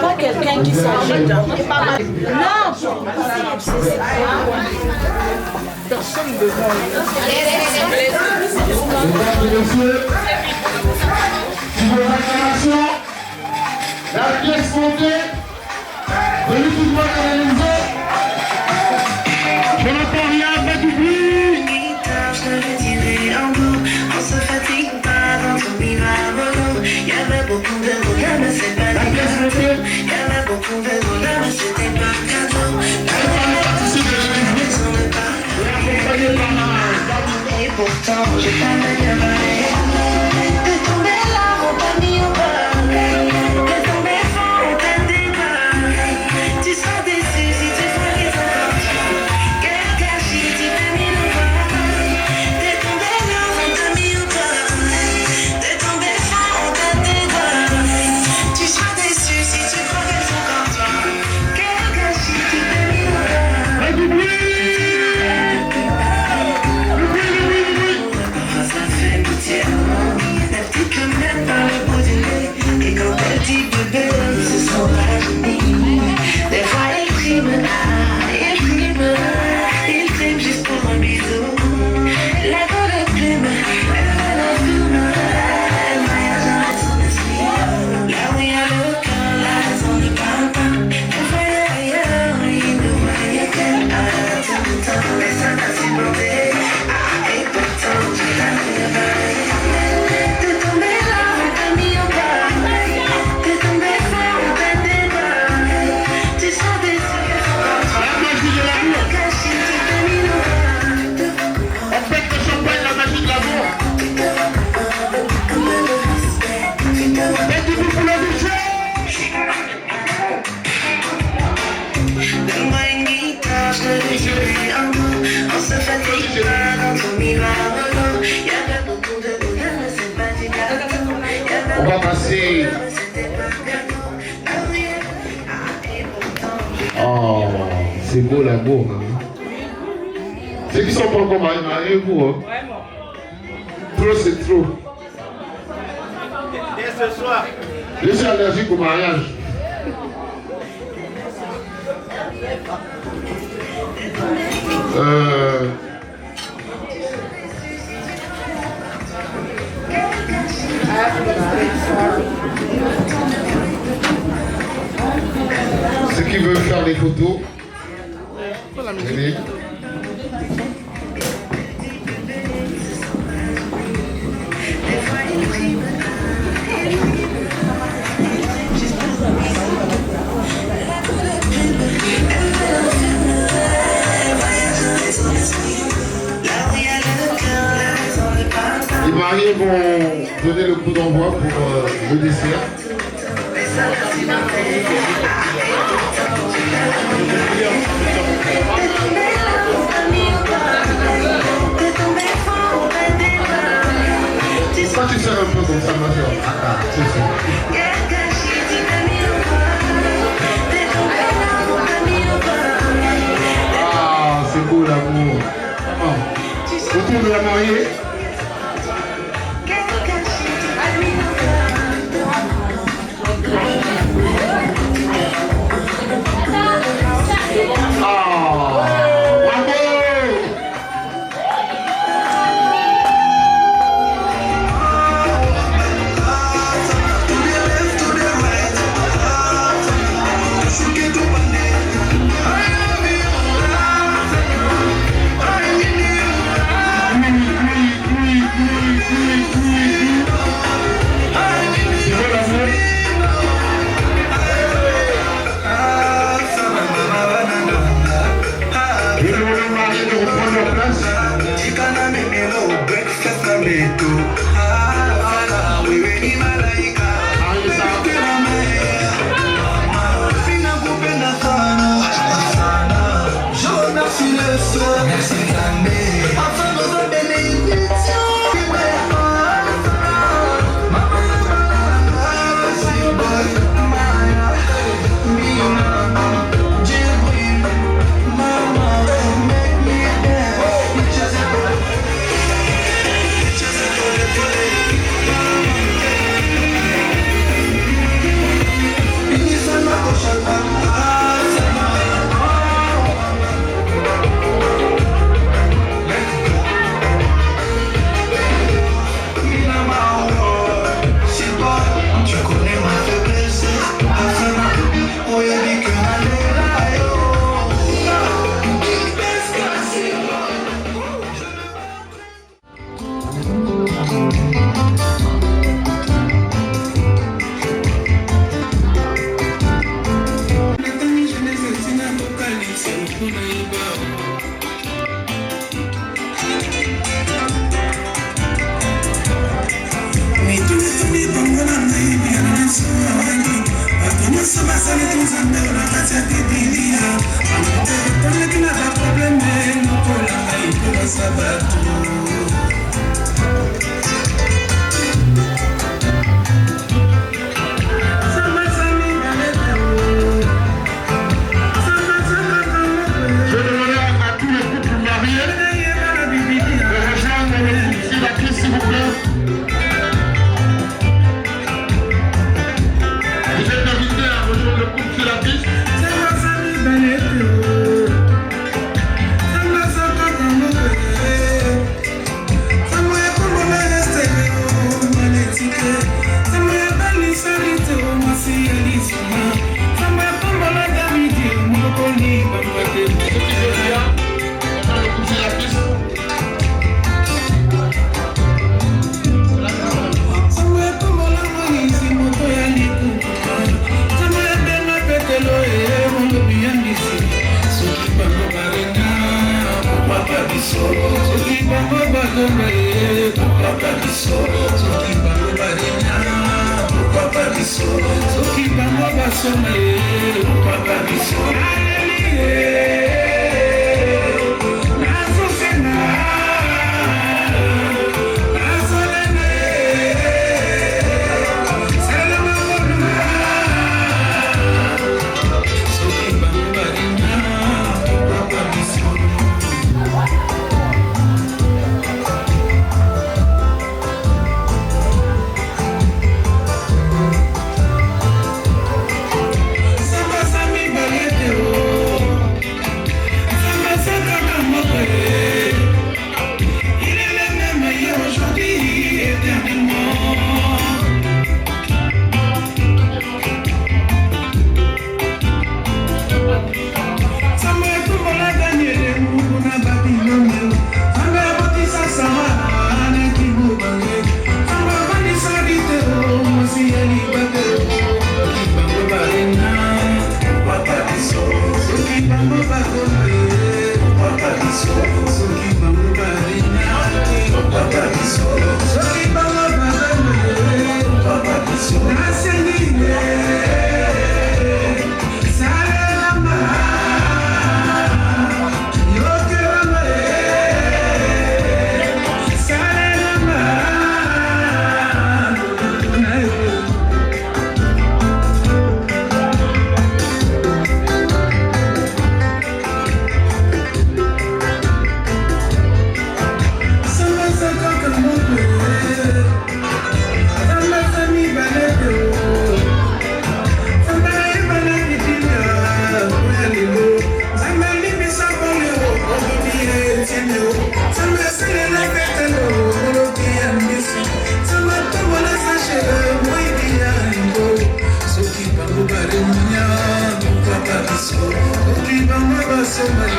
pas quelqu'un qui s'agite. Non, personne ne la pièce montée, celui qui doit canaliser. Je n'entends rien, pas du bruit. Je le dirai en doux, on se fatigue pas dans son bivabolo. Y'avait beaucoup de voleurs, mais c'est pas des cadeaux. Y'avait beaucoup de voleurs, mais c'était pas cadeau. Et pourtant, j'ai pas de cabaret. De tomber là, on t'a mis au bas. De tomber fort, on t'a débarré. Tu seras déçu si tu vois les enfants. Quel gâchis, tu t'es mis au bas. De tomber là, on t'a mis au bas. De tomber fort, on t'a débarré. Tu seras déçu si tu vois les enfants. Quel gâchis, tu t'es mis au bas. Ça fait pitié, la petite comme elle par le bout du nez. Et quand elle dit bébé, ce sont pas génies. Des fois il prime juste pour un bisou. La gueule est plume, elle fume. Elle voyage dans son esprit. Là où il y a le cœur, la raison ne parle pas. Elle voyait ailleurs, il nous voyait qu'elle a tout le temps. Mais ça m'a supporté. Et pourtant, je l'avais avalé. T'es tombé là, on t'a mis au bas. T'es tombé fort, on t'a débarré. Tu sens des trucs. Le cachet, tu t'es mis au bas. On pète le champagne, la magie de l'amour. Et du coup, pour la boucher. Donne-moi une guitare, je le dirai en mots. On se fatigue pas dans ton bivabolo. Y'avait beaucoup de bonheur, mais c'est pas du gâteau. On va passer. C'était pas cadeau. Et pourtant, Oh, c'est beau l'amour. Hein. Ceux qui sont pas encore mariés, mariez-vous. Hein. Trop, c'est trop. Dès ce soir. Je suis allergique au mariage. Ceux qui veulent faire des photos, venez. Les mariés vont donner le coup d'envoi pour le dessert. Quand tu sers un peu comme ça, ma soeur. C'est ça. Ah, c'est beau l'amour. Autour de la mariée. Bravo!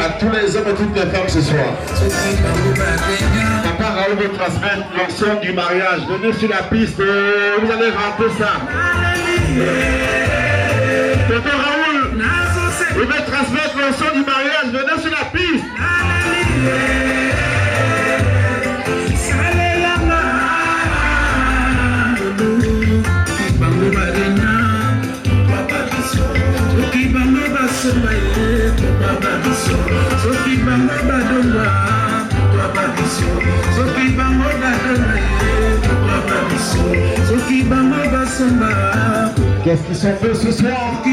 À tous les hommes et toutes les femmes ce soir. Papa Raoul veut transmettre le son du mariage. Venez sur la piste, vous allez rentrer ça. Papa Raoul, il veut transmettre le son du mariage. Venez sur la piste. Qu'est-ce qu'ils sont faits ce soir?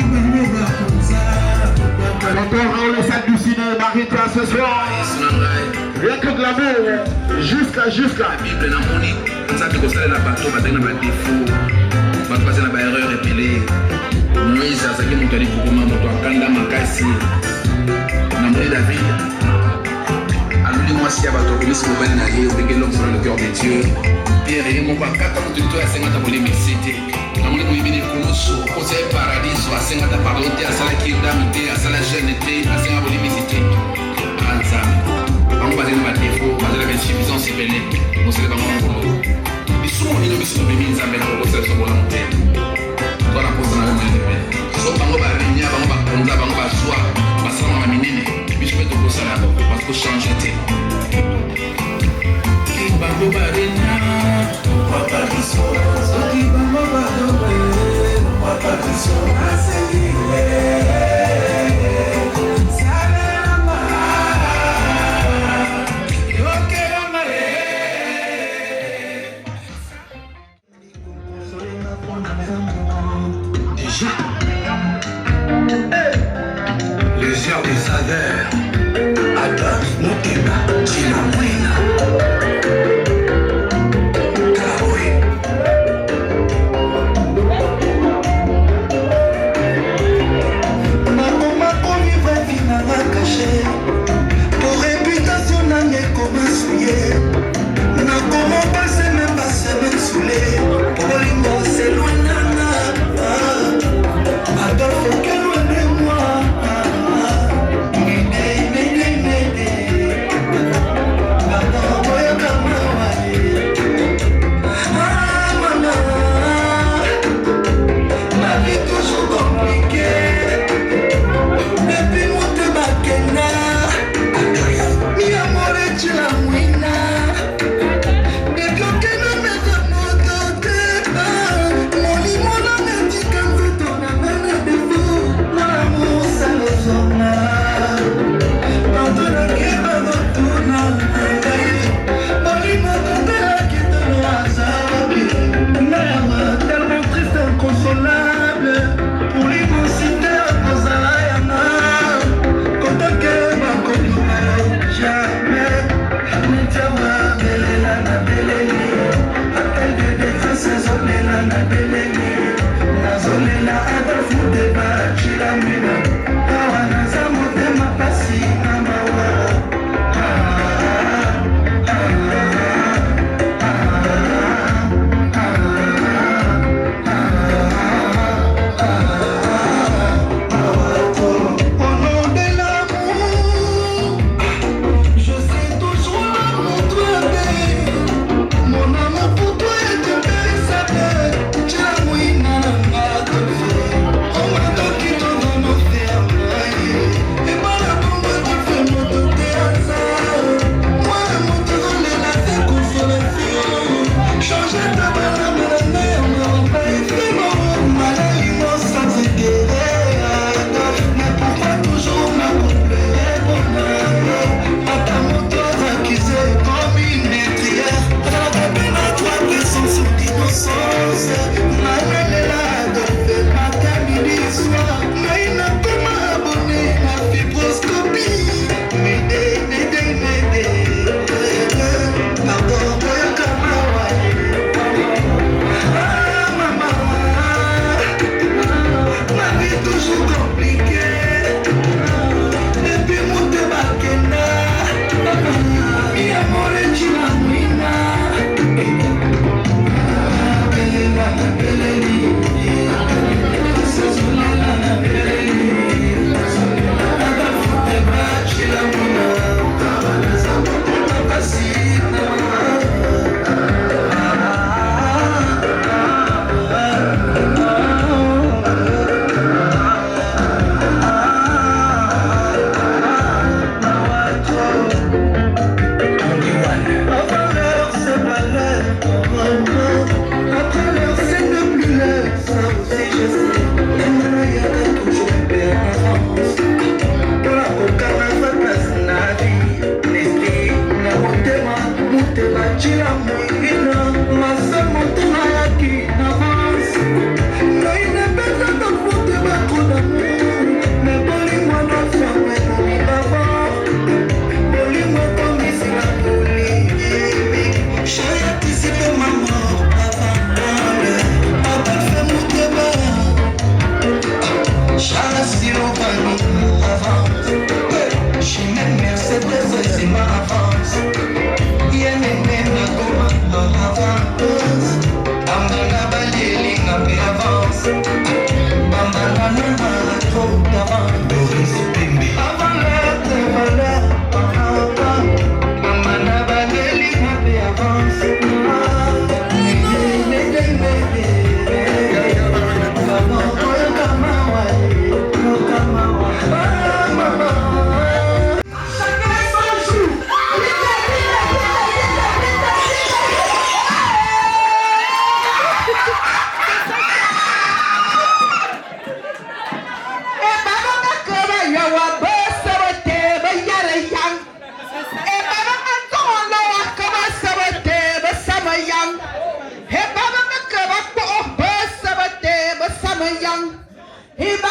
Tonton Raoul et salle du ciné, marie-toi ce soir. Rien que de l'amour, jusqu'à. La Bible n'a moni, ça te conseille la bateau, va tenir un défaut, va passer la erreur épilée. Moïse a saqué mon tali pour comment mon kanda makasi. N'a moni David. Allume-moi si à bateau, comme si vous venez d'aller, vous voyez l'homme sur le cœur de Dieu. Pierre et mon papa, 4 ans de toi, à 50 ans pour les mexiter. N'a moni pour y Kounoso, conseil paradis, à 50 ans par l'autre, à Sala Kindamité, à Sala Jeunité, à 50 ans pour les visiter. On va dire que défaut, on va dire insuffisance civile, on se lève en boulot. Ils sont en ligne, ils sont venus, ils amènent au conseil sur volonté. Dans la pose, on a le moyen de paix. Sauf que on va venir, on va prendre, on va soir, on va s'en aller miner, puis je vais te poser là, parce que changer de Les heures des saveurs, Adolphe Mokeba, Chilamwina. Pour réputation n'angé comme un souillé. N'a comment passer même pas semaine saoulée. Pour l'ingo c'est loin nana. Adolphe que loin de moi. Médé. Hey!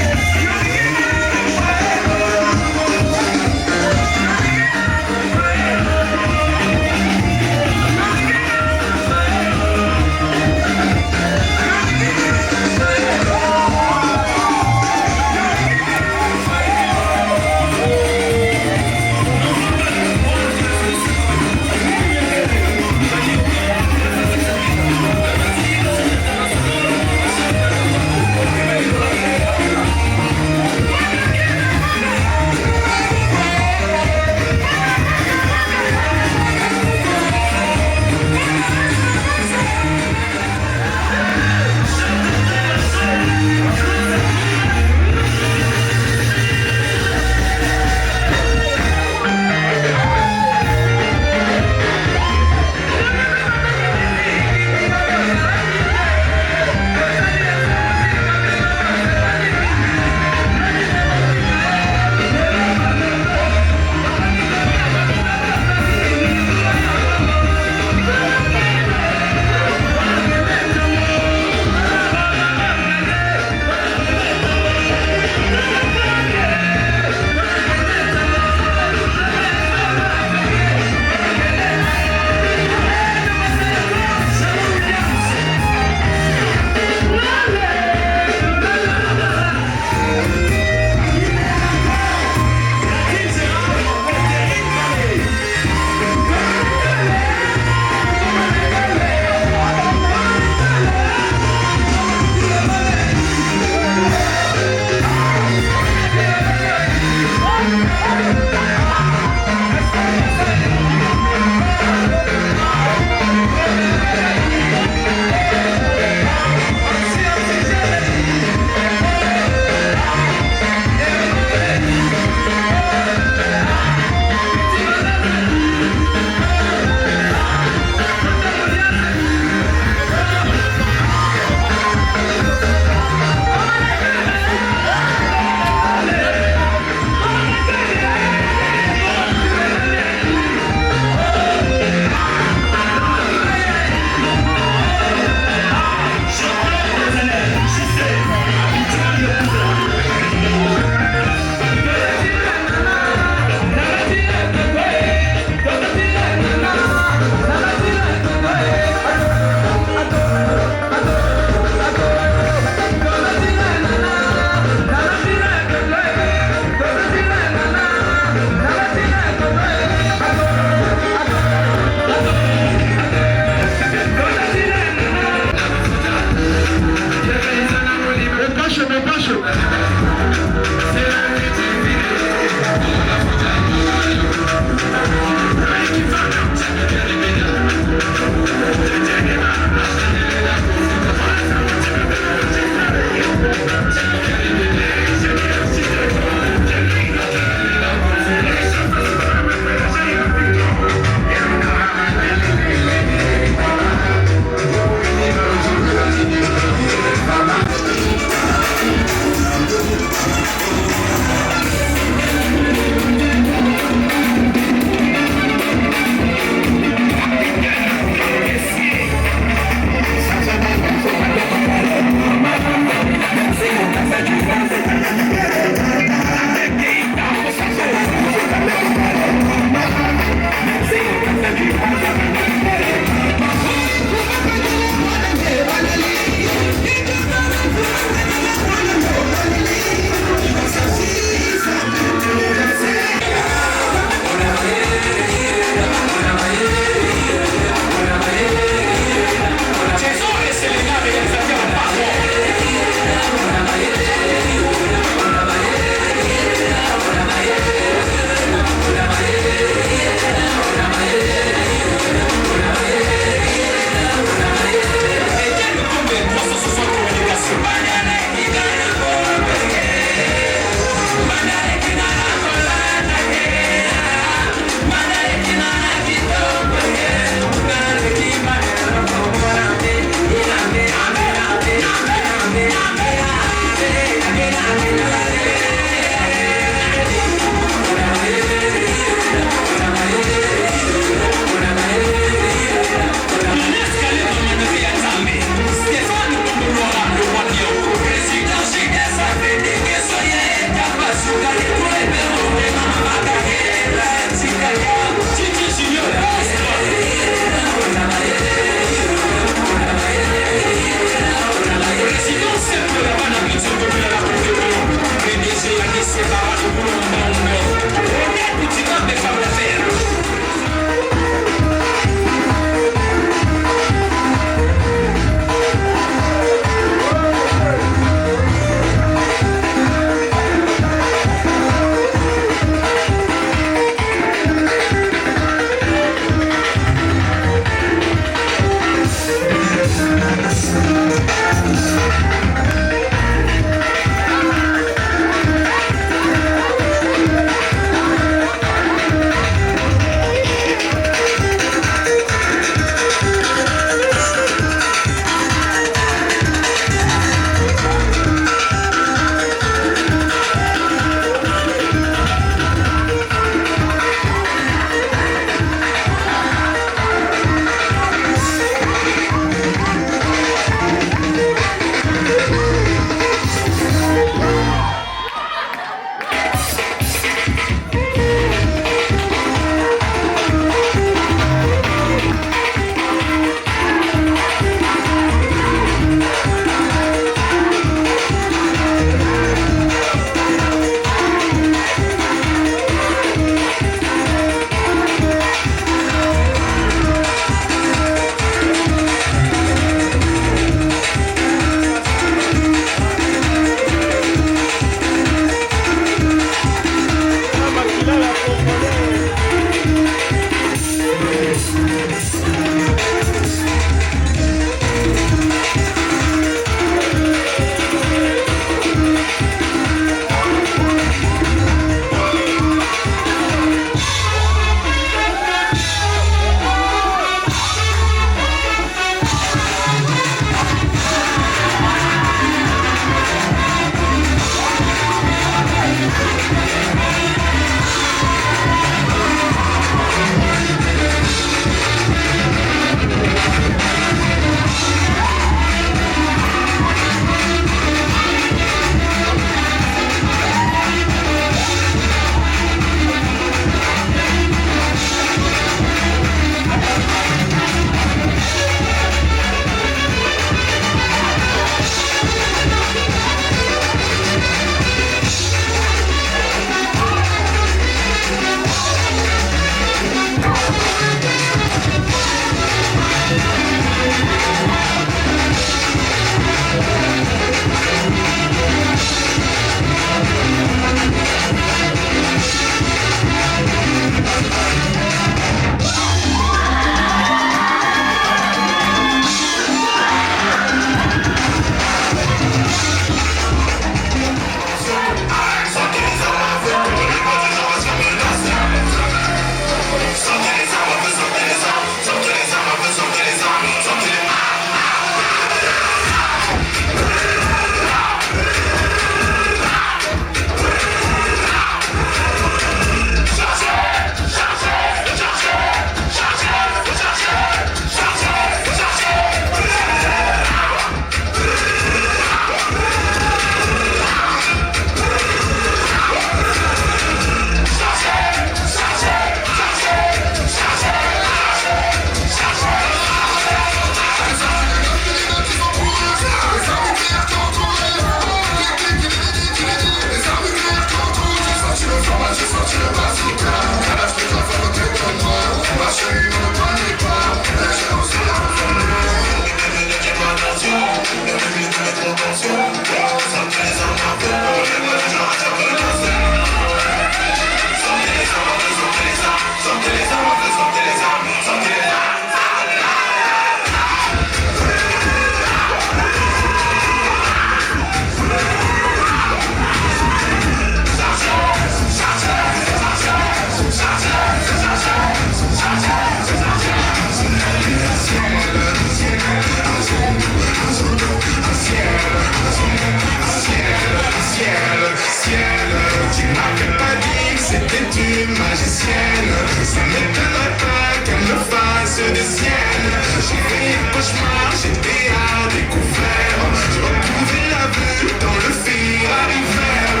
ceux des siennes. J'ai fait un cauchemar, j'étais à découvert. Je retrouvais la vue dans le Ferrari-Vert.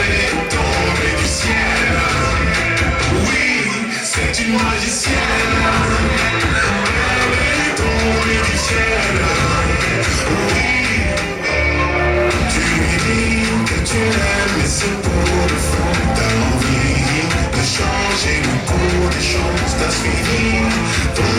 Elle est tombée du ciel. Oui, c'est une magicienne. Elle est tombée du ciel. Oui, tu lui dis que tu l'aimes, mais c'est pour le fond. T'as envie de changer le cours des choses, t'as suivi ton